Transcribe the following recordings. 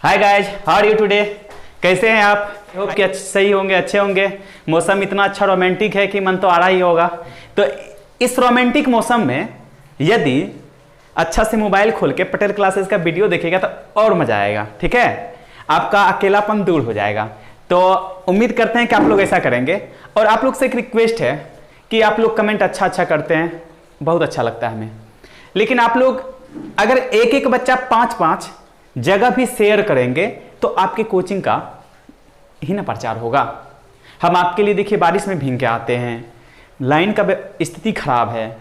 Hi guys, how are you today? कैसे हैं आप? होप कि सही होंगे, अच्छे होंगे। मौसम इतना अच्छा रोमांटिक है कि मन तो आ रहा ही होगा। तो इस रोमांटिक मौसम में यदि अच्छा से मोबाइल खोल के पटेल क्लासेस का वीडियो देखेगा तो और मजा आएगा। ठीक है, आपका अकेलापन दूर हो जाएगा। तो उम्मीद करते हैं कि आप लोग ऐसा करेंगे। और आप लोग से एक रिक्वेस्ट है कि आप लोग कमेंट अच्छा करते हैं, बहुत अच्छा लगता है हमें। लेकिन आप लोग अगर एक एक बच्चा 5-5 जगह भी शेयर करेंगे तो आपके कोचिंग का ही ना प्रचार होगा। हम आपके लिए देखिए बारिश में भीग के आते हैं, लाइन का स्थिति खराब है,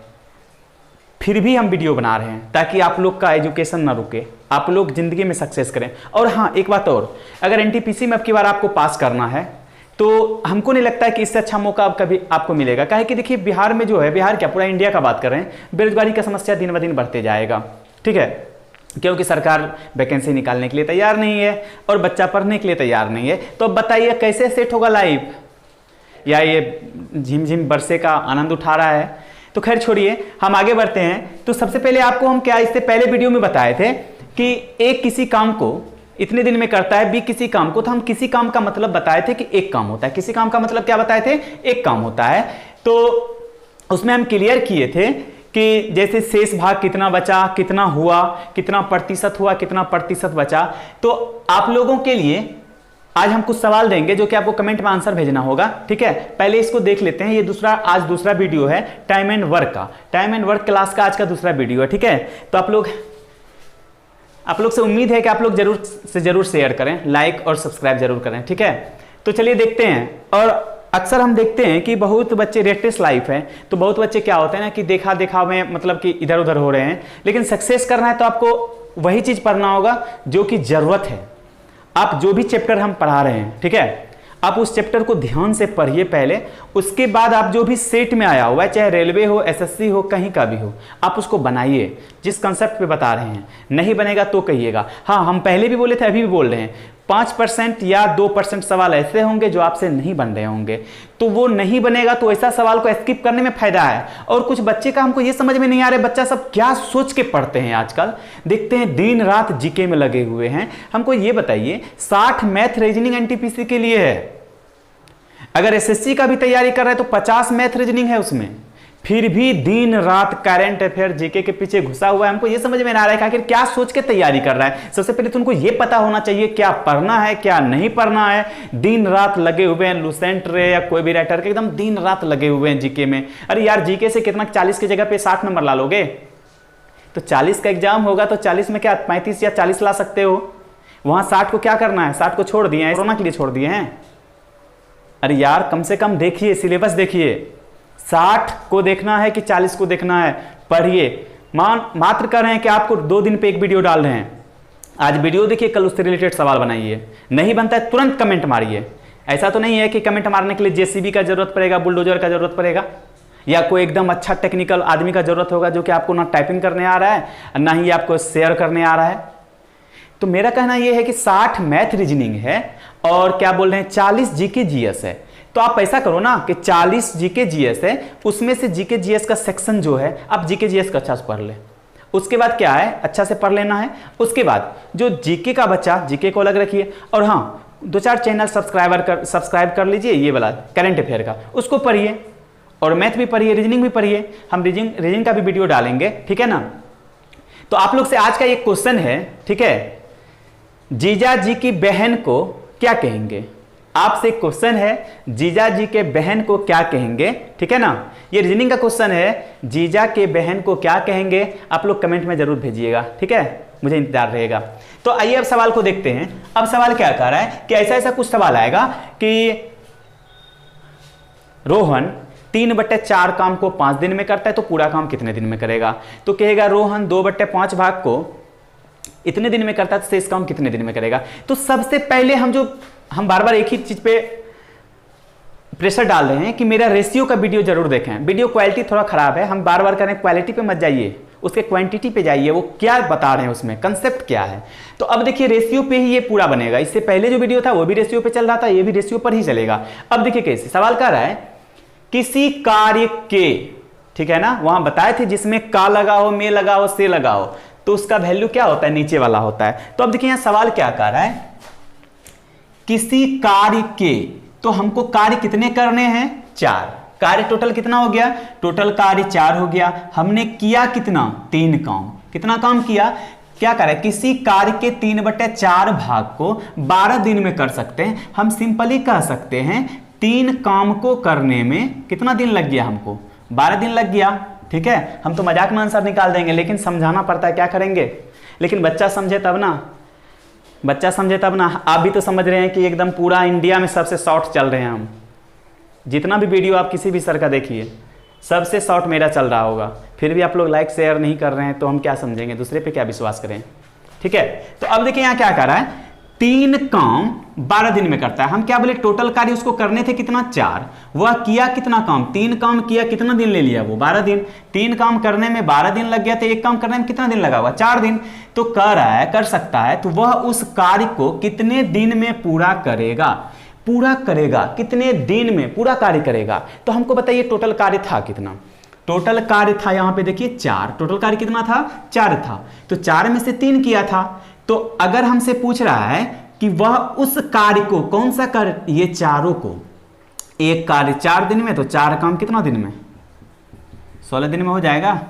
फिर भी हम वीडियो बना रहे हैं ताकि आप लोग का एजुकेशन ना रुके, आप लोग जिंदगी में सक्सेस करें। और हाँ, एक बात और, अगर एनटीपीसी में अब की बार आपको पास करना है तो हमको नहीं लगता है कि इससे अच्छा मौका अब कभी आपको मिलेगा। काहे कि देखिए बिहार में जो है, बिहार क्या पूरा इंडिया का बात कर रहे हैं, बेरोजगारी का समस्या दिन ब दिन बढ़ते जाएगा। ठीक है, क्योंकि सरकार वैकेंसी निकालने के लिए तैयार नहीं है और बच्चा पढ़ने के लिए तैयार नहीं है। तो अब बताइए कैसे सेट होगा लाइफ? या ये झिमझिम बरसे का आनंद उठा रहा है? तो खैर छोड़िए, हम आगे बढ़ते हैं। तो सबसे पहले आपको हम क्या इससे पहले वीडियो में बताए थे कि एक किसी काम को इतने दिन में करता है, बी किसी काम को। तो हम किसी काम का मतलब बताए थे कि एक काम होता है। किसी काम का मतलब क्या बताए थे? एक काम होता है। तो उसमें हम क्लियर किए थे कि जैसे शेष भाग कितना बचा, कितना हुआ, कितना प्रतिशत हुआ, कितना प्रतिशत बचा। तो आप लोगों के लिए आज हम कुछ सवाल देंगे जो कि आपको कमेंट में आंसर भेजना होगा। ठीक है, पहले इसको देख लेते हैं। ये आज दूसरा वीडियो है टाइम एंड वर्क का, टाइम एंड वर्क क्लास का आज का दूसरा वीडियो है। ठीक है, तो आप लोग से उम्मीद है कि आप लोग जरूर शेयर करें, लाइक और सब्सक्राइब जरूर करें। ठीक है, तो चलिए देखते हैं। और अक्सर हम देखते हैं कि बहुत बच्चे रेटलेस लाइफ है, तो बहुत बच्चे क्या होते हैं ना कि देखा में मतलब कि इधर उधर हो रहे हैं। लेकिन सक्सेस करना है तो आपको वही चीज पढ़ना होगा जो कि जरूरत है। आप जो भी चैप्टर हम पढ़ा रहे हैं, ठीक है, आप उस चैप्टर को ध्यान से पढ़िए पहले। उसके बाद आप जो भी सेट में आया हुआ है, चाहे रेलवे हो, एसएससी हो, कहीं का भी हो, आप उसको बनाइए जिस कंसेप्ट पे बता रहे हैं। नहीं बनेगा तो कहिएगा। हाँ, हम पहले भी बोले थे, अभी भी बोल रहे हैं, 5% या 2% सवाल ऐसे होंगे जो आपसे नहीं बन रहे होंगे। तो वो नहीं बनेगा तो ऐसा सवाल को स्किप करने में फायदा है। और कुछ बच्चे का हमको ये समझ में नहीं आ रहा है, बच्चा सब क्या सोच के पढ़ते हैं आजकल। देखते हैं दिन रात जीके में लगे हुए हैं। हमको ये बताइए, 60 मैथ रीजनिंग एनटीपीसी के लिए है। अगर एसएससी का भी तैयारी कर रहे हैं तो 50 मैथ रीजनिंग है उसमें, फिर भी दिन रात करंट अफेयर जीके के पीछे घुसा हुआ है। हमको ये समझ में ना आ रहा है कि आखिर क्या सोच के तैयारी कर रहा है। सबसे पहले तुमको ये पता होना चाहिए क्या पढ़ना है, क्या नहीं पढ़ना है। दिन रात लगे हुए हैं, लुसेंट रे या कोई भी राइटर के एकदम दिन रात लगे हुए हैं जीके में। अरे यार, जीके से कितना 40 की जगह पे 60 नंबर ला लोगे? तो 40 का एग्जाम होगा तो 40 में क्या 35 या 40 ला सकते हो। वहां 60 को क्या करना है? 60 को छोड़ दिए हैं, कोरोना के लिए छोड़ दिए हैं। अरे यार, कम से कम देखिए, सिलेबस देखिए। 60 को देखना है कि 40 को देखना है? पढ़िए। मात्र कर रहे हैं कि आपको 2 दिन पे एक वीडियो डाल रहे हैं। आज वीडियो देखिए, कल उससे रिलेटेड सवाल बनाइए। नहीं बनता है तुरंत कमेंट मारिए। ऐसा तो नहीं है कि कमेंट मारने के लिए जेसीबी का जरूरत पड़ेगा, बुलडोजर का जरूरत पड़ेगा, या कोई एकदम अच्छा टेक्निकल आदमी का जरूरत होगा जो कि आपको ना टाइपिंग करने आ रहा है ना ही आपको शेयर करने आ रहा है। तो मेरा कहना यह है कि 60 मैथ रीजनिंग है और क्या बोल रहे हैं 40 जीके जीएस है। तो आप ऐसा करो ना कि 40 जीके जीएस है, उसमें से जीके जीएस का सेक्शन जो है आप जीके जीएस का अच्छा से पढ़ ले। उसके बाद क्या है, अच्छा से पढ़ लेना है। उसके बाद जो जीके का बच्चा, जीके को अलग रखिए। और हाँ, 2-4 चैनल सब्सक्राइब कर लीजिए, ये वाला करंट अफेयर का, उसको पढ़िए। और मैथ भी पढ़िए, रीजनिंग भी पढ़िए। हम रीजनिंग का भी वीडियो डालेंगे, ठीक है ना। तो आप लोग से आज का एक क्वेश्चन है, ठीक है, जीजा जी की बहन को क्या कहेंगे? आपसे क्वेश्चन है, जीजा जी के बहन को क्या कहेंगे? ठीक है ना, ये रीजनिंग का क्वेश्चन है, जीजा के बहन को क्या कहेंगे? आप लोग कमेंट में जरूर भेजिएगा, ठीक है, मुझे इंतजार रहेगा। तो आइए अब सवाल को देखते हैं। अब सवाल क्या कह रहा है कि ऐसा कुछ सवाल आएगा कि रोहन 3/4 काम को 5 दिन में करता है तो पूरा काम कितने दिन में करेगा? तो कहेगा रोहन 2/5 भाग को इतने दिन में करता है तो शेष काम कितने दिन में करेगा? तो सबसे पहले हम बार बार एक ही चीज पे प्रेशर डाल रहे हैं कि मेरा रेशियो का वीडियो जरूर देखें। वीडियो क्वालिटी थोड़ा खराब है, हम बार बार कह रहे हैं क्वालिटी पे मत जाइए, उसके क्वांटिटी पे जाइए, वो क्या बता रहे हैं उसमें, कंसेप्ट क्या है। तो अब देखिए रेशियो पे ही ये पूरा बनेगा। इससे पहले जो वीडियो था वो भी रेशियो पे चल रहा था, ये भी रेशियो पर ही चलेगा। अब देखिए कैसे सवाल कह रहा है, किसी कार्य के, ठीक है ना, वहां बताए थे जिसमें का लगा हो, में लगा हो, से लगा हो, तो उसका वैल्यू क्या होता है, नीचे वाला होता है। तो अब देखिए यहां सवाल क्या कर रहा है, किसी कार्य के, तो हमको कार्य कितने करने हैं, 4। कार्य टोटल कितना हो गया, टोटल कार्य 4 हो गया। हमने किया कितना, 3 काम। कितना काम किया, क्या करें, किसी कार्य के 3/4 भाग को 12 दिन में कर सकते हैं। हम सिंपली कह सकते हैं 3 काम को करने में कितना दिन लग गया, हमको 12 दिन लग गया। ठीक है, हम तो मजाक में आंसर निकाल देंगे, लेकिन समझाना पड़ता है, क्या करेंगे। लेकिन बच्चा समझे तब ना, बच्चा समझे तब ना। आप भी तो समझ रहे हैं कि एकदम पूरा इंडिया में सबसे शॉर्ट चल रहे हैं हम। जितना भी वीडियो आप किसी भी सर का देखिए, सबसे शॉर्ट मेरा चल रहा होगा, फिर भी आप लोग लाइक शेयर नहीं कर रहे हैं, तो हम क्या समझेंगे, दूसरे पे क्या विश्वास करें। ठीक है, तो अब देखिए यहाँ क्या कर रहा है, 3 काम 12 दिन में करता है। हम क्या बोले, टोटल कार्य उसको करने थे कितना, 4। वह किया कितना काम, 3 काम किया, कितना दिन ले लिया वो, 12 दिन। 3 काम करने में 12 दिन लग गया, तो 1 काम करने में कितना दिन लगा हुआ, 4 दिन। तो कह रहा है, कर सकता है, तो वह उस कार्य को कितने दिन में पूरा करेगा, पूरा करेगा, कितने दिन में पूरा कार्य करेगा। तो हमको बताइए टोटल कार्य था कितना, टोटल कार्य था यहां पे देखिए 4। टोटल कार्य कितना था, 4 था। तो 4 में से 3 किया था। तो अगर हमसे पूछ रहा है कि वह उस कार्य को, कौन सा कार्य, ये चारों को, एक कार्य 4 दिन में, तो 4 काम कितना दिन में, 16 दिन में हो जाएगा।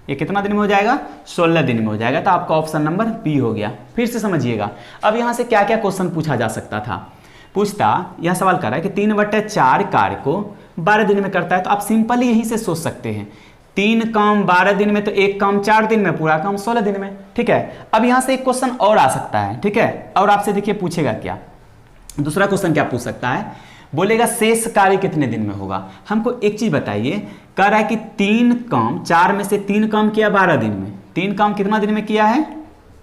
ये कितना दिन में हो जाएगा, 16 दिन में हो जाएगा। तो आपका ऑप्शन नंबर बी हो गया। फिर से समझिएगा, अब यहां से क्या क्या क्वेश्चन पूछा जा सकता था। पूछता, यह सवाल कर रहा है कि 3/4 कार्य को 12 दिन में करता है। तो आप सिंपली यहीं से सोच सकते हैं, 3 काम 12 दिन में, तो 1 काम 4 दिन में, पूरा काम 16 दिन में। ठीक है, अब यहां से एक क्वेश्चन और आ सकता है। ठीक है, और आपसे देखिए पूछेगा क्या, दूसरा क्वेश्चन क्या पूछ सकता है, बोलेगा शेष कार्य कितने दिन में होगा। हमको एक चीज बताइए, कह रहा है कि 3 काम, 4 में से 3 काम किया 12 दिन में। 3 काम कितना दिन में किया है,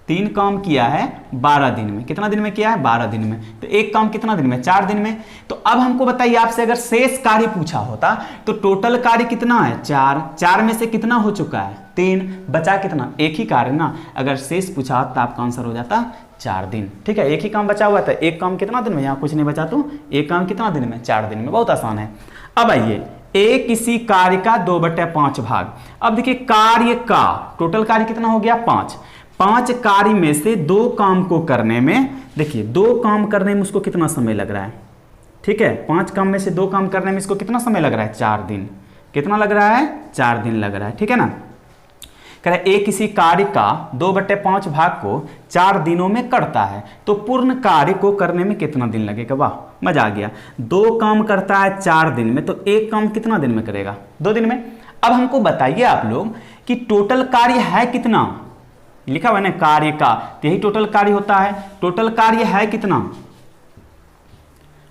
3 काम किया है 12 दिन में। कितना दिन में किया है, 12 दिन में। तो 1 काम कितना दिन में, 4 दिन में। तो अब हमको बताइए, आपसे अगर शेष कार्य पूछा होता, तो टोटल कार्य कितना है, 4। 4 में से कितना हो चुका है, 3। बचा कितना, एक ही कार्य ना। अगर शेष पूछा तो आपका आंसर हो जाता 4 दिन। ठीक है, एक ही काम बचा हुआ था। 1 काम कितना दिन में, यहाँ कुछ नहीं बचा, तो 1 काम कितना दिन में, 4 दिन में। बहुत आसान है। अब आइए, एक किसी कार्य का 2/5 भाग। अब देखिए कार्य का टोटल कार्य कितना हो गया, 5। 5 कार्य में से 2 काम को करने में, देखिए 2 काम करने में उसको कितना समय लग रहा है। ठीक है, 5 काम में से 2 काम करने में इसको कितना समय लग रहा है, 4 दिन। कितना लग रहा है, 4 दिन लग रहा है। ठीक है ना, कह रहा है एक किसी कार्य का 2/5 भाग को 4 दिनों में करता है, तो पूर्ण कार्य को करने में कितना दिन लगेगा। वाह, मजा आ गया। 2 काम करता है 4 दिन में, तो 1 काम कितना दिन में करेगा, 2 दिन में। अब हमको बताइए आप लोग कि टोटल कार्य है कितना, लिखा हुआ है ना कार्य का, तो यही टोटल कार्य होता है। टोटल कार्य है कितना,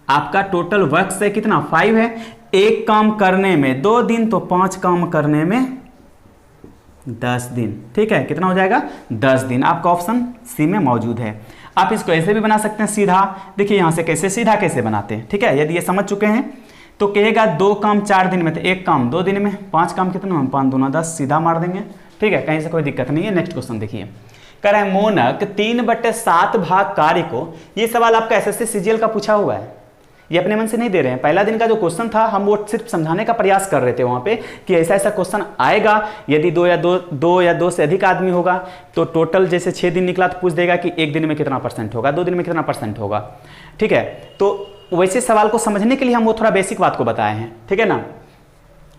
आपका टोटल वर्क है कितना, 5 है। 1 काम करने में 2 दिन, तो 5 काम करने में 10 दिन। ठीक है, कितना हो जाएगा, 10 दिन। आपका ऑप्शन सी में मौजूद है। आप इसको ऐसे भी बना सकते हैं सीधा। देखिए यहां से कैसे, सीधा कैसे बनाते हैं। ठीक है, यदि ये समझ चुके हैं तो कहेगा 2 काम 4 दिन में, तो 1 काम 2 दिन में। 5 काम कितना, 5 दूना 10, सीधा मार देंगे। ठीक है, कहीं से कोई दिक्कत नहीं है। नेक्स्ट क्वेश्चन देखिए, कह रहा है मोनक 3/7 भाग कार्य को, ये सवाल आपका एसएससी सीजीएल का पूछा हुआ है, ये अपने मन से नहीं दे रहे हैं। पहला दिन का जो क्वेश्चन था, हम वो सिर्फ समझाने का प्रयास कर रहे थे वहां पे कि ऐसा ऐसा क्वेश्चन आएगा। यदि 2 या 2 से अधिक आदमी होगा, तो टोटल जैसे 6 दिन निकला तो पूछ देगा कि 1 दिन में कितना % होगा, 2 दिन में कितना % होगा। ठीक है, तो वैसे सवाल को समझने के लिए हम वो थोड़ा बेसिक बात को बताए हैं। ठीक है ना,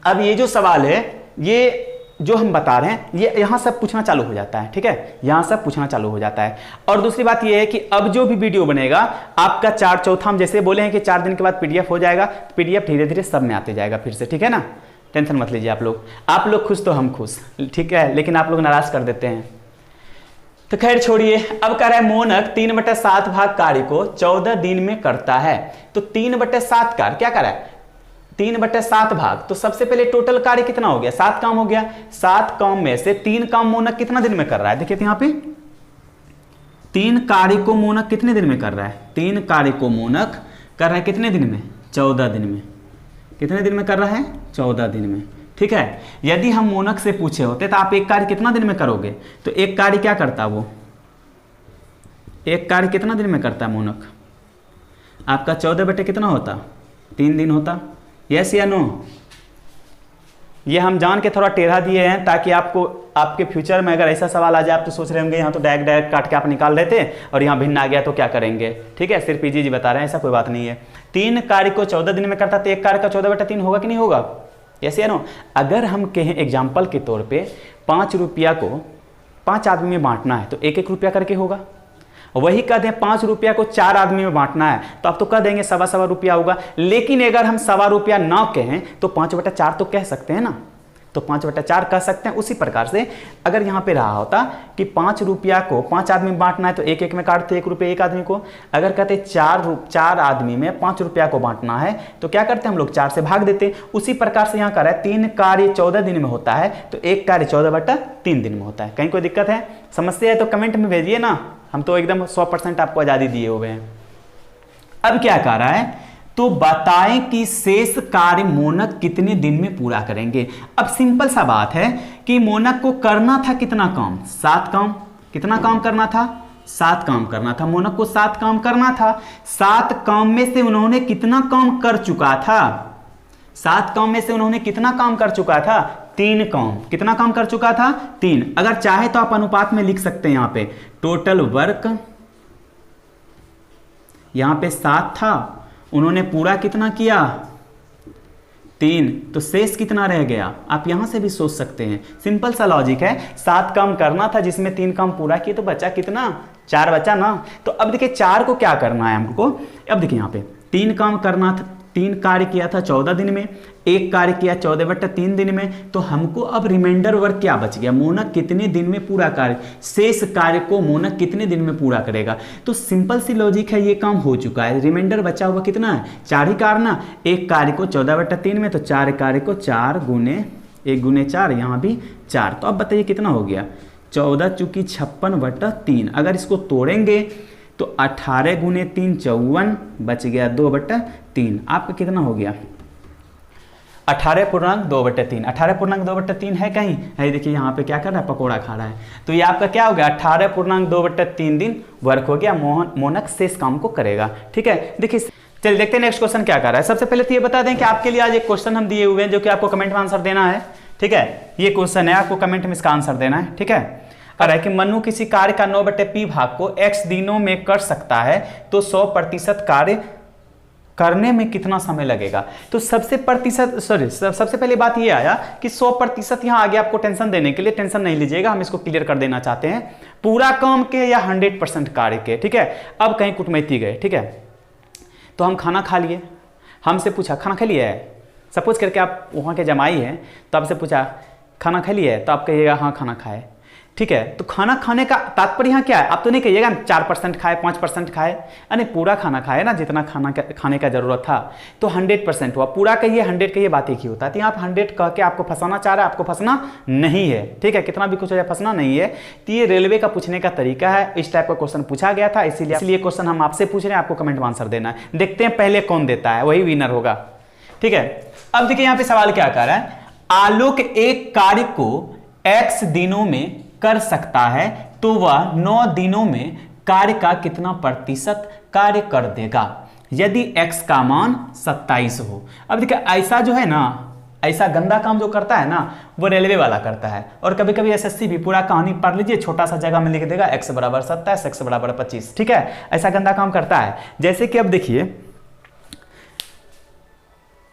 अब ये जो सवाल है, ये जो हम बता रहे हैं, ये यहां सब पूछना चालू हो जाता है। ठीक है, यहां सब पूछना चालू हो जाता है। और दूसरी बात ये है कि अब जो भी वीडियो बनेगा आपका 4/4, हम जैसे बोले हैं कि 4 दिन के बाद पीडीएफ हो जाएगा, तो पीडीएफ धीरे धीरे सब में आते जाएगा फिर से। ठीक है ना, टेंशन मत लीजिए आप लोग खुश तो हम खुश। ठीक है, लेकिन आप लोग नाराज कर देते हैं, तो खैर छोड़िए। अब कह रहा है मोनक 3/7 भाग कार्य को 14 दिन में करता है। तो 3/7 कार्य क्या कर रहा है, 3/7 भाग। तो सबसे पहले टोटल कार्य कितना हो गया, 7 काम हो गया। 7 काम में से 3 काम मोनक कितना दिन में कर रहा है, देखिए तो यहां पे 3 कार्य को मोनक कितने दिन में कर रहा है, 3 कार्य को मोनक कर रहा है कितने दिन में, 14 दिन में। कितने दिन में कर रहा है, 14 दिन में। ठीक है, यदि हम मोनक से पूछे होते तो आप एक कार्य कितना दिन में करोगे, तो एक कार्य क्या करता, वो एक कार्य कितना दिन में करता है मोनक, आपका 14 बटे कितना होता, 3 दिन होता। यस या नो, ये हम जान के थोड़ा टेढ़ा दिए हैं ताकि आपको आपके फ्यूचर में अगर ऐसा सवाल आ जाए आप तो सोच रहे होंगे यहाँ तो डायरेक्ट काट के आप निकाल रहे थे और यहाँ भिन्न आ गया तो क्या करेंगे। ठीक है, सिर्फ पीजी जी बता रहे हैं, ऐसा कोई बात नहीं है। 3 कार्य को 14 दिन में करता तो एक कार्य का 14/3 होगा कि नहीं होगा? ऐसे है ना। अगर हम कहें एग्जाम्पल के तौर पर 5 रुपया को 5 आदमी में बांटना है तो 1-1 रुपया करके होगा। वही कह दें 5 रुपया को 4 आदमी में बांटना है तो आप तो कह देंगे 1.25 रुपया होगा। लेकिन अगर हम 1.25 रुपया ना कहें तो 5/4 तो कह सकते हैं ना, तो 5/4 कह सकते हैं। उसी प्रकार से अगर यहाँ पे रहा होता कि 5 रुपया को 5 आदमी में बांटना है तो 1-1 में काटते 1 रुपये एक आदमी को। अगर कहते 4 आदमी में 5 रुपया को बांटना है तो क्या करते हम लोग 4 से भाग देते। उसी प्रकार से यहाँ कर रहा है 3 कार्य 14 दिन में होता है तो 1 कार्य 14/3 दिन में होता है। कहीं कोई दिक्कत है, समस्या है तो कमेंट में भेजिए ना, हम तो एकदम 100% आपको आजादी दिए हुए हैं। अब क्या कह रहा है, तो बताएं कि शेष कार्य मोनक कितने दिन में पूरा करेंगे। अब सिंपल सा बात है कि मोनक को करना था कितना काम, 7 काम। कितना काम करना था? 7 काम करना था। मोनक को 7 काम करना था। 7 काम में से उन्होंने कितना काम कर चुका था? 7 काम में से उन्होंने कितना काम कर चुका था? 3 काम। कितना काम कर चुका था? 3। अगर चाहे तो आप अनुपात में लिख सकते हैं। यहां पे टोटल वर्क यहां पे 7 था, उन्होंने पूरा कितना किया? 3। तो शेष कितना रह गया? आप यहां से भी सोच सकते हैं, सिंपल सा लॉजिक है। 7 काम करना था जिसमें 3 काम पूरा किए तो बचा कितना? 4 बचा ना। तो अब देखिए 4 को क्या करना है हमको। अब देखिए यहाँ पे 3 काम करना था, 3 कार्य किया था 14 दिन में, 1 कार्य किया 14/3 दिन में। तो हमको अब रिमाइंडर वर्क क्या बच गया? मोनक कितने दिन में पूरा कार्य, शेष कार्य को मोनक कितने दिन में पूरा करेगा। तो सिंपल सी लॉजिक है, ये काम हो चुका है। रिमाइंडर बचा हुआ कितना है? 4 ही कार्य ना। 1 कार्य को 14/3 में तो 4 कार्य को 4 गुने 1 गुने 4, यहाँ भी 4। तो अब बताइए कितना हो गया? 14 चूंकि 56/3। अगर इसको तोड़ेंगे तो 18 गुने 3 54, बच गया 2/3। आपका कितना हो गया? 18.2/3। 18.2/3 है कहीं? है, देखिए यहाँ पे क्या कर रहा है? पकोड़ा खा रहा है। तो ये आपका क्या हो गया? 18.2/3 दिन वर्क हो गया। मोनक शेष काम को करेगा। ठीक है, देखिए चलिए देखते हैं नेक्स्ट क्वेश्चन क्या कर रहा है। सबसे पहले तो ये बता दें कि आपके लिए आज एक क्वेश्चन हम दिए हुए हैं जो कि आपको कमेंट में आंसर देना है। ठीक है, ये क्वेश्चन है, आपको कमेंट में इसका आंसर देना है। ठीक है, कह रहा है कि मनु किसी कार्य का 9/p भाग को x दिनों में कर सकता है तो 100% कार्य करने में कितना समय लगेगा। तो सबसे पहले बात ये आया कि 100% यहां आगे आपको टेंशन देने के लिए, टेंशन नहीं लीजिएगा, हम इसको क्लियर कर देना चाहते हैं। पूरा काम के या 100% कार्य के। ठीक है, अब कहीं कुटमैती गए। ठीक है, तो हम खाना खा लिए, हमसे पूछा खाना खा लिया है। सपोज करके आप वहां के जमाई हैं तो आपसे पूछा खाना खा लिया है तो आप कहिएगा हाँ खाना खाए। ठीक है, तो खाना खाने का तात्पर्य यहाँ क्या है? आप तो नहीं कहिएगा 4% खाए 5% खाए, यानी पूरा खाना खाए ना, जितना खाने का जरूरत था। तो 100% हुआ। पूरा कहिए 100 कहिए, बात एक ही होता है। तो यहाँ आप 100 कह के आपको फंसाना चाह रहा है, आपको फंसना नहीं है। ठीक है, कितना भी कुछ हो जाए फंसना नहीं है। तो ये रेलवे का पूछने का तरीका है, इस टाइप का क्वेश्चन पूछा गया था, इसीलिए क्वेश्चन हम आपसे पूछ रहे हैं, आपको कमेंट में आंसर देना है। देखते हैं पहले कौन देता है, वही विनर होगा। ठीक है, अब देखिए यहाँ पे सवाल क्या कर रहा है। आलोक एक कार्य को x दिनों में कर सकता है तो वह 9 दिनों में कार्य का कितना प्रतिशत कार्य कर देगा यदि x का मान 27 हो। अब देखिए ऐसा जो है ना, ऐसा गंदा काम जो करता है ना वो रेलवे वाला करता है। और कभी कभी एसएससी भी पूरा कहानी पढ़ लीजिए, छोटा सा जगह में लिख देगा x = 27, x = 25। ठीक है, ऐसा गंदा काम करता है। जैसे कि अब देखिए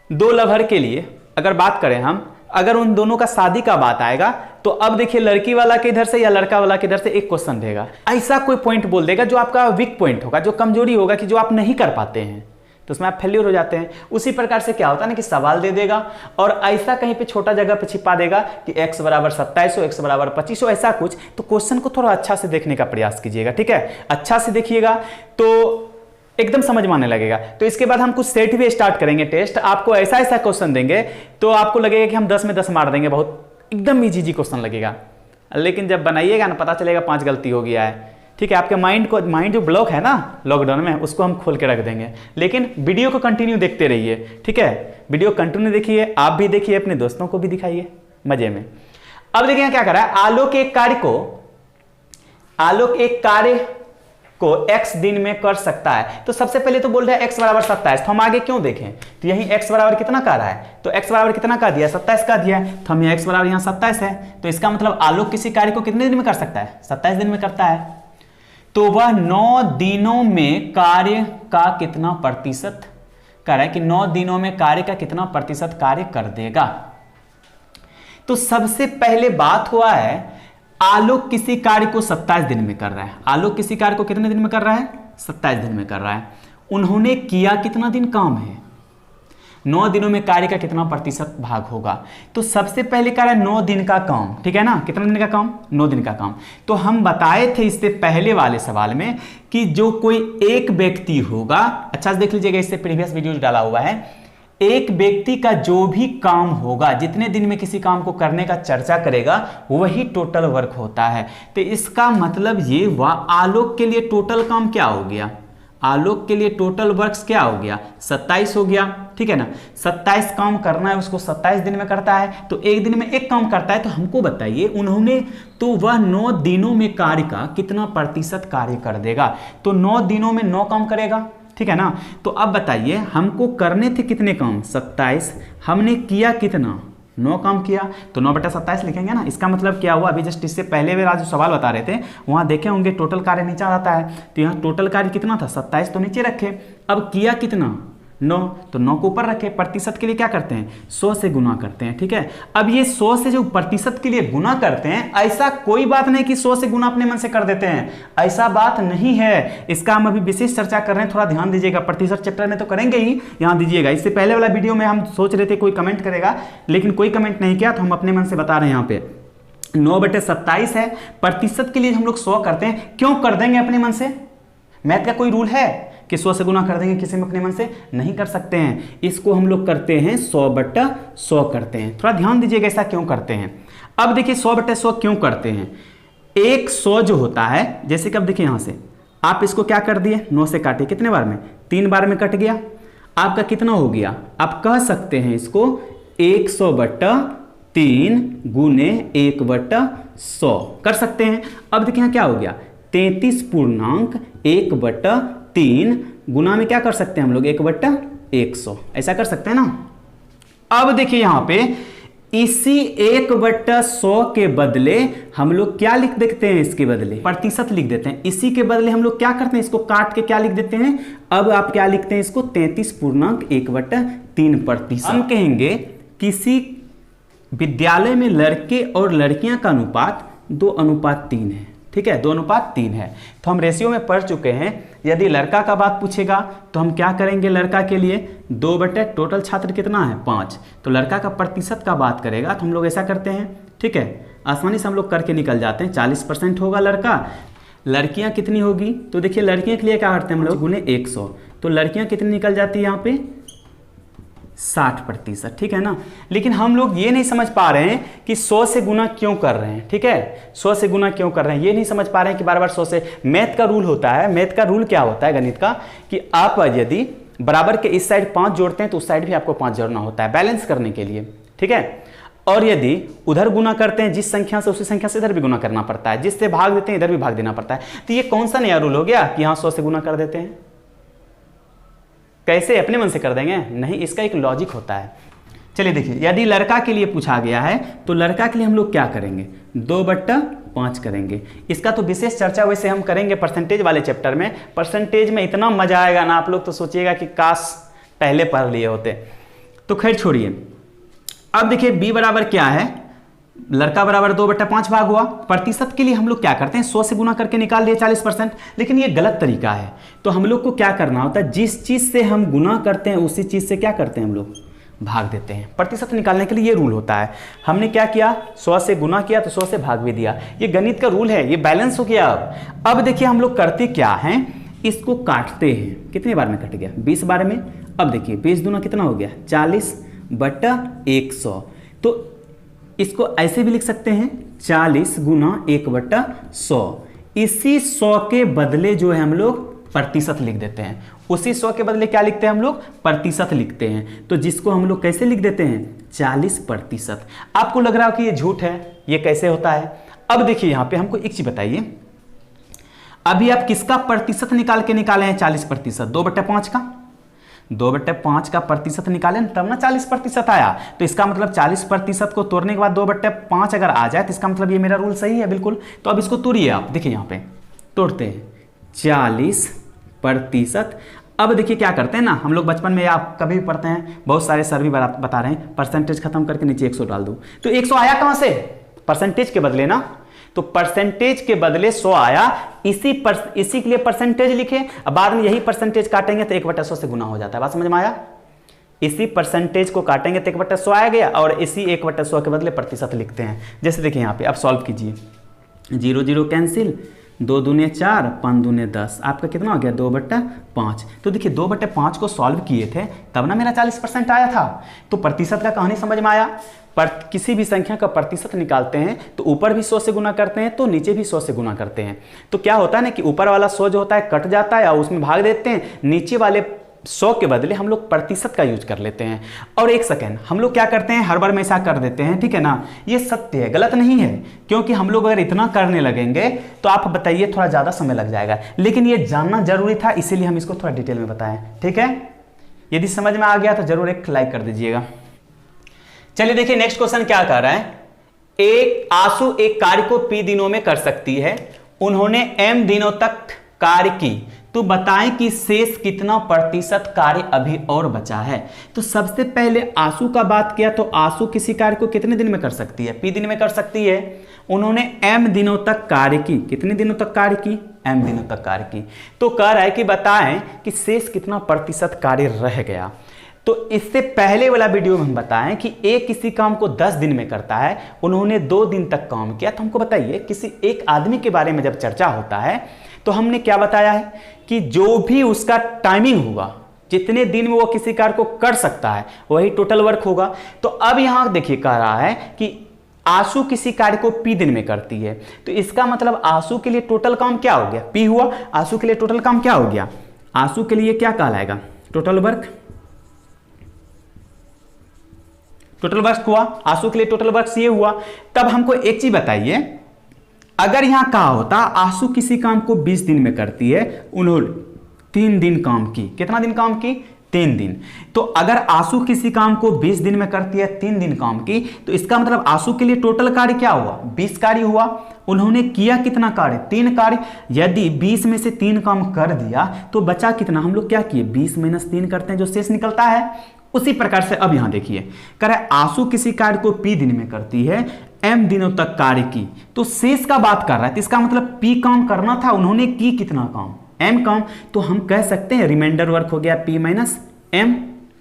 2 लवर के लिए अगर बात करें हम, अगर उन दोनों का शादी का बात आएगा तो अब देखिए लड़की वाला के इधर से या लड़का वाला के इधर से एक क्वेश्चन देगा, ऐसा कोई पॉइंट बोल देगा जो आपका वीक पॉइंट होगा, जो कमजोरी होगा, कि जो आप नहीं कर पाते हैं, तो उसमें आप फेल्यूर हो जाते हैं। उसी प्रकार से क्या होता है ना कि सवाल दे देगा और ऐसा कहीं पे छोटा जगह पे छिपा देगा कि x = 27 हो, x = 25 हो, ऐसा कुछ। तो क्वेश्चन को थोड़ा अच्छा से देखने का प्रयास कीजिएगा। ठीक है, अच्छा से देखिएगा तो एकदम समझ में आने लगेगा। तो इसके बाद हम कुछ सेट भी स्टार्ट करेंगे टेस्ट, आपको ऐसा ऐसा क्वेश्चन देंगे तो आपको लगेगा कि हम 10 में 10 मार देंगे, बहुत एकदम इजी क्वेश्चन लगेगा। लेकिन जब बनाइएगा ना पता चलेगा 5 गलती हो गया है। ठीक है, आपके माइंड जो ब्लॉक है ना लॉकडाउन में, उसको हम खोल के रख देंगे। लेकिन वीडियो को कंटिन्यू देखते रहिए। ठीक है, वीडियो कंटिन्यू देखिए, आप भी देखिए, अपने दोस्तों को भी दिखाइए मजे में। अब देखिए क्या कर रहा है, आलोक एक कार्य को x दिन में कर सकता है। तो सबसे पहले तो बोल रहा है x बराबर 27, तो हम आगे क्यों देखें, तो यही x बराबर कितना का रहा है, तो x बराबर कितना का दिया, 27 का दिया है, तो हम x बराबर यहाँ 27 है, तो इसका मतलब आलोक किसी कार्य को कितने दिन में कर सकता है, 27 दिन में करता है। तो वह 9 दिनों में कार्य का कितना प्रतिशत कर रहा है, कि 9 दिनों में कार्य का कितना प्रतिशत कार्य कर देगा। तो सबसे पहले बात हुआ है आलोक किसी कार्य को 27 दिन में कर रहा है। आलोक किसी कार्य को कितने दिन में कर रहा है, 27 दिन में कर रहा है। उन्होंने किया कितना दिन काम है, 9 दिनों में कार्य का कितना प्रतिशत भाग होगा। तो सबसे पहले कह रहा है 9 दिन का काम, ठीक है ना, कितना दिन का काम, 9 दिन का काम। तो हम बताए थे इससे पहले वाले सवाल में कि जो कोई एक व्यक्ति होगा, अच्छा से देख लीजिएगा, इससे प्रीवियस वीडियो डाला हुआ है, एक व्यक्ति का जो भी काम होगा, जितने दिन में किसी काम को करने का चर्चा करेगा, वही टोटल वर्क होता है। तो इसका मतलब ये हुआ आलोक के लिए टोटल काम क्या हो गया, आलोक के लिए टोटल वर्क्स क्या हो गया, 27 हो गया, ठीक है ना। 27 काम करना है उसको, 27 दिन में करता है, तो एक दिन में एक काम करता है। तो हमको बताइए उन्होंने, तो वह 9 दिनों में कार्य का कितना प्रतिशत कार्य कर देगा। तो 9 दिनों में 9 काम करेगा, ठीक है ना। तो अब बताइए हमको करने थे कितने काम, 27, हमने किया कितना, 9 काम किया, तो 9/27 लिखेंगे ना। इसका मतलब क्या हुआ, अभी जस्ट इससे पहले वे जो सवाल बता रहे थे वहां देखे होंगे टोटल कार्य नीचे आता है, तो यहाँ टोटल कार्य कितना था, 27, तो नीचे रखे। अब किया कितना, 9, तो 9 को ऊपर रखे। प्रतिशत के लिए क्या करते हैं, 100 से गुना करते हैं, ठीक है। अब ये 100 से जो प्रतिशत के लिए गुना करते हैं, ऐसा कोई बात नहीं कि 100 से गुना अपने मन से कर देते हैं, ऐसा बात नहीं है। इसका हम अभी विशेष चर्चा कर रहे हैं, थोड़ा ध्यान दीजिएगा। प्रतिशत चैप्टर में तो करेंगे ही, यहाँ दीजिएगा। इससे पहले वाला वीडियो में हम सोच रहे थे कोई कमेंट करेगा, लेकिन कोई कमेंट नहीं किया, तो हम अपने मन से बता रहे हैं। यहाँ पे 9/27 है, प्रतिशत के लिए हम लोग 100 करते हैं। क्यों कर देंगे अपने मन से, मैथ का कोई रूल है कि 100 से गुना कर देंगे, किसी में अपने मन से नहीं कर सकते हैं। इसको हम लोग करते हैं 100/100 करते हैं। थोड़ा ध्यान दीजिएगा ऐसा क्यों करते हैं। अब देखिए 100/100 क्यों करते हैं। एक 100 जो होता है, जैसे कि अब देखिए यहां से आप इसको क्या कर दिए, 9 से काटे, कितने बार में, 3 बार में कट गया। आपका कितना हो गया, आप कह सकते हैं इसको 100/3 गुने 1/100 कर सकते हैं। अब देखिए यहाँ क्या हो गया, 33.1/3 गुना में क्या कर सकते हैं हम लोग, 1/100, ऐसा कर सकते हैं ना। अब देखिए यहां पे इसी 1/100 के बदले हम लोग क्या लिख देते हैं, इसके बदले प्रतिशत लिख देते हैं। इसी के बदले हम लोग क्या करते हैं, इसको काट के क्या लिख देते हैं, अब आप क्या लिखते हैं इसको 33.1/3%। हम कहेंगे किसी विद्यालय में लड़के और लड़कियां का अनुपात 2:3 है, ठीक है, 2:3 है। तो हम रेशियो में पढ़ चुके हैं। यदि लड़का का बात पूछेगा तो हम क्या करेंगे, लड़का के लिए 2 टोटल छात्र कितना है, 5, तो लड़का का प्रतिशत का बात करेगा तो हम लोग ऐसा करते हैं, ठीक है, आसानी से हम लोग करके निकल जाते हैं। 40% होगा लड़का, लड़कियां कितनी होगी, तो देखिए लड़कियों के लिए क्या करते हैं हम लोग, गुने 100, तो लड़कियां कितनी निकल जाती है यहाँ पे, 60%, ठीक है ना। लेकिन हम लोग ये नहीं समझ पा रहे हैं कि 100 से गुना क्यों कर रहे हैं, ठीक है, 100 से गुना क्यों कर रहे हैं, ये नहीं समझ पा रहे हैं कि बार बार 100 से। मैथ का रूल होता है, मैथ का रूल क्या होता है गणित का, कि आप यदि बराबर के इस साइड 5 जोड़ते हैं तो उस साइड भी आपको 5 जोड़ना होता है बैलेंस करने के लिए, ठीक है। और यदि उधर गुना करते हैं जिस संख्या से, उसी संख्या से इधर भी गुना करना पड़ता है, जिससे भाग देते हैं इधर भी भाग देना पड़ता है। तो ये कौन सा नया रूल हो गया कि यहाँ 100 से गुना कर देते हैं, कैसे अपने मन से कर देंगे, नहीं, इसका एक लॉजिक होता है। चलिए देखिए, यदि लड़का के लिए पूछा गया है तो लड़का के लिए हम लोग क्या करेंगे, 2/5 करेंगे। इसका तो विशेष चर्चा वैसे हम करेंगे परसेंटेज वाले चैप्टर में। परसेंटेज में इतना मजा आएगा ना, आप लोग तो सोचिएगा कि काश पहले पढ़ लिए होते। तो खैर छोड़िए। अब देखिए b बराबर क्या है, लड़का बराबर 2/5 भाग हुआ। प्रतिशत के लिए हम लोग क्या करते हैं, 100 से गुना करके निकाल लिए 40%, लेकिन ये गलत तरीका है। तो हम लोग को क्या करना होता है, जिस चीज से हम गुना करते हैं उसी चीज से क्या करते हैं हम लोग, भाग देते हैं। प्रतिशत निकालने के लिए ये रूल होता है। हमने क्या किया, 100 से गुना किया तो 100 से भाग भी दिया। ये गणित का रूल है, ये बैलेंस हो गया। अब देखिए हम लोग करते क्या हैं, इसको काटते हैं। कितने बार में कट गया, 20 बार में। अब देखिए 20 दूना कितना हो गया, 40/100। तो इसको ऐसे भी लिख सकते हैं 40 गुना 1/100। इसी 100 के बदले जो है हम लोग प्रतिशत लिख देते हैं। उसी 100 के बदले क्या लिखते हैं हम लोग, प्रतिशत लिखते हैं। तो जिसको हम लोग कैसे लिख देते हैं, 40%। आपको लग रहा हो कि ये झूठ है, ये कैसे होता है। अब देखिए यहाँ पे हमको एक चीज बताइए, अभी आप किसका प्रतिशत निकाल के निकाले हैं? 40%। 2/5 का, 2/5 का प्रतिशत निकाले तब ना 40% आया। तो इसका मतलब 40% को तोड़ने के बाद 2/5 अगर आ जाए तो इसका मतलब ये मेरा रूल सही है बिल्कुल। तो अब इसको तोड़िए आप, देखिए यहाँ पे तोड़ते हैं 40%। अब देखिए क्या करते हैं ना, हम लोग बचपन में आप कभी भी पढ़ते हैं, बहुत सारे सर भी बता रहे हैं, परसेंटेज खत्म करके नीचे 100 डाल दो। तो 100 आया कहां से? परसेंटेज के बदले ना, तो परसेंटेज के बदले 100 आया, इसी के लिए परसेंटेज लिखे। अब बाद में यही परसेंटेज काटेंगे तो 1/100 से गुना हो जाता है। बात समझ में आया? इसी परसेंटेज को काटेंगे तो 1/100 आ गया, और इसी 1/100 के बदले प्रतिशत लिखते हैं। जैसे देखिए यहाँ पे अब सॉल्व कीजिए, 0 0 कैंसिल, 2 दूने 4, 5 दूने 10, आपका कितना हो गया? 2/5। तो देखिए 2/5 को सॉल्व किए थे तब ना मेरा 40% आया था। तो प्रतिशत का कहानी समझ में आया? पर किसी भी संख्या का प्रतिशत निकालते हैं तो ऊपर भी 100 से गुना करते हैं, तो नीचे भी 100 से गुना करते हैं। तो क्या होता है ना कि ऊपर वाला 100 जो होता है कट जाता है और उसमें भाग देते हैं, नीचे वाले 100 के बदले हम लोग प्रतिशत का यूज कर लेते हैं। और एक सेकेंड, हम लोग क्या करते हैं, हर बार में ऐसा कर देते हैं, ठीक है ना। ये सत्य है, गलत नहीं है, क्योंकि हम लोग अगर इतना करने लगेंगे तो आप बताइए थोड़ा ज़्यादा समय लग जाएगा। लेकिन ये जानना जरूरी था, इसीलिए हम इसको थोड़ा डिटेल में बताएं, ठीक है। यदि समझ में आ गया तो जरूर एक लाइक कर दीजिएगा। चलिए देखिए नेक्स्ट क्वेश्चन क्या कह रहा है। एक आंसू एक कार्य को P दिनों में कर सकती है, उन्होंने M दिनों तक कार्य की, तो बताएं कि शेष कितना प्रतिशत कार्य अभी और बचा है। तो सबसे पहले आंसू का बात किया, तो आंसू किसी कार्य को कितने दिन में कर सकती है? P दिन में कर सकती है। उन्होंने M दिनों तक कार्य की, कितने दिनों तक कार्य की? M दिनों तक कार्य की। तो कह रहा है कि बताएं कि शेष कितना प्रतिशत कार्य रह गया। तो इससे पहले वाला वीडियो में हम बताएं कि एक किसी काम को 10 दिन में करता है, उन्होंने 2 दिन तक काम किया। तो हमको बताइए, किसी एक आदमी के बारे में जब चर्चा होता है तो हमने क्या बताया है कि जो भी उसका टाइमिंग होगा, जितने दिन में वो किसी कार्य को कर सकता है, वही टोटल वर्क होगा। तो अब यहां देखिए कह रहा है कि आंसू किसी कार्य को P दिन में करती है, तो इसका मतलब आंसू के लिए टोटल काम क्या हो गया? P हुआ। आंसू के लिए टोटल काम क्या हो गया? आंसू के लिए क्या कहलाएगा? Total work. टोटल वर्क हुआ, आंसू के लिए टोटल वर्क ये हुआ। तब हमको एक चीज बताइए, अगर यहां कहा होता आंसू किसी काम को 20 दिन में करती है, उन्होंने 3 दिन काम की। कितना दिन काम की? 3 दिन। तो अगर आंसू किसी काम को 20 दिन में करती है, 3 दिन काम की, तो इसका मतलब आंसू के लिए टोटल कार्य क्या हुआ? 20 कार्य हुआ। उन्होंने किया कितना कार्य? 3 कार्य। यदि 20 में से 3 काम कर दिया तो बचा कितना? हम लोग क्या किए? 20 - 3 करते हैं, जो शेष निकलता है। उसी प्रकार से अब यहां देखिए, कह रहा है आंसू किसी कार्य को P दिन में करती है, M दिनों तक कार्य की, तो शेष का बात कर रहा है। तो इसका मतलब P काम करना था, उन्होंने की कितना काम? M काम। तो हम कह सकते हैं रिमाइंडर वर्क हो गया P - M।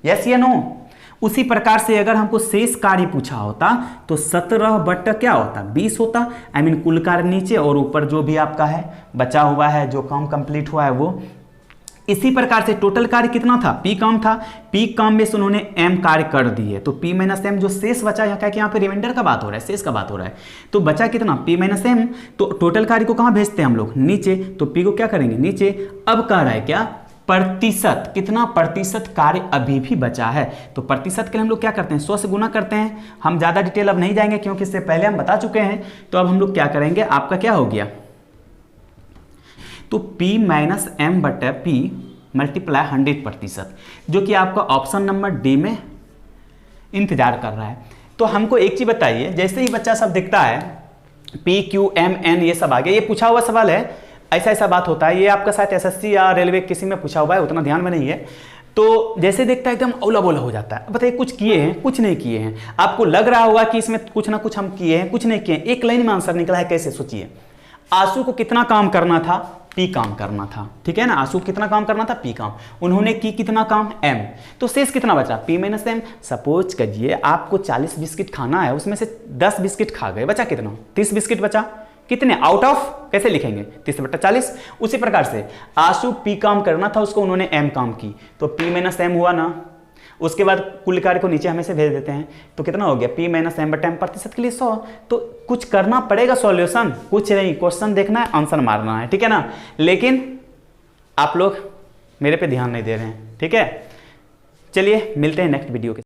यस या नो? उसी प्रकार से अगर हमको शेष कार्य पूछा होता तो 17 बट्टा क्या होता? 20 होता। आई मीन कुल कार्य नीचे और ऊपर जो भी आपका है बचा हुआ है, जो काम कंप्लीट हुआ है वो। इसी प्रकार से टोटल कार्य कितना था? P काम था। P काम में से उन्होंने M कार्य कर दिए, तो P - M जो शेष बचा, यहाँ क्या कि यहाँ पे रिमाइंडर का बात हो रहा है, शेष का बात हो रहा है, तो बचा कितना? P - M। तो टोटल कार्य को कहाँ भेजते हैं हम लोग? नीचे। तो P को क्या करेंगे? नीचे। अब कह रहा है क्या? प्रतिशत, कितना प्रतिशत कार्य अभी भी बचा है। तो प्रतिशत के लिए हम लोग क्या करते हैं? 100 से गुना करते हैं। हम ज्यादा डिटेल अब नहीं जाएंगे क्योंकि इससे पहले हम बता चुके हैं। तो अब हम लोग क्या करेंगे, आपका क्या हो गया? तो P - M बटा P मल्टीप्लाई 100%, जो कि आपका ऑप्शन नंबर डी में इंतजार कर रहा है। तो हमको एक चीज बताइए, जैसे ही बच्चा सब दिखता है P Q M N ये सब आ गया, ये पूछा हुआ सवाल है, ऐसा बात होता है। ये आपका शायद SSC या रेलवे किसी में पूछा हुआ है, उतना ध्यान में नहीं है। तो जैसे देखता है एकदम औला बोला हो जाता है। बताइए कुछ किए हैं, कुछ नहीं किए हैं। आपको लग रहा होगा कि इसमें कुछ ना कुछ हम किए हैं, कुछ नहीं किए हैं। एक लाइन में आंसर निकला है, कैसे? सोचिए। आंसू को कितना काम करना था? P काम करना था, ठीक है ना। आंसू कितना काम करना था? P काम। उन्होंने की कितना काम? M। तो शेष कितना बचा? P - M। सपोज करिए आपको 40 बिस्किट खाना है, उसमें से 10 बिस्किट खा गए, बचा कितना? 30 बिस्किट बचा। कितने? आउट ऑफ कैसे लिखेंगे? 30/40। उसी प्रकार से आंसू P काम करना था, उसको उन्होंने M काम की, तो P - M हुआ ना। उसके बाद कुल कार्य को नीचे हमें से भेज देते हैं, तो कितना हो गया? P - M बटा M, प्रतिशत के लिए 100। तो कुछ करना पड़ेगा, सॉल्यूशन कुछ नहीं, क्वेश्चन देखना है, आंसर मारना है, ठीक है ना। लेकिन आप लोग मेरे पे ध्यान नहीं दे रहे हैं, ठीक है। चलिए मिलते हैं नेक्स्ट वीडियो के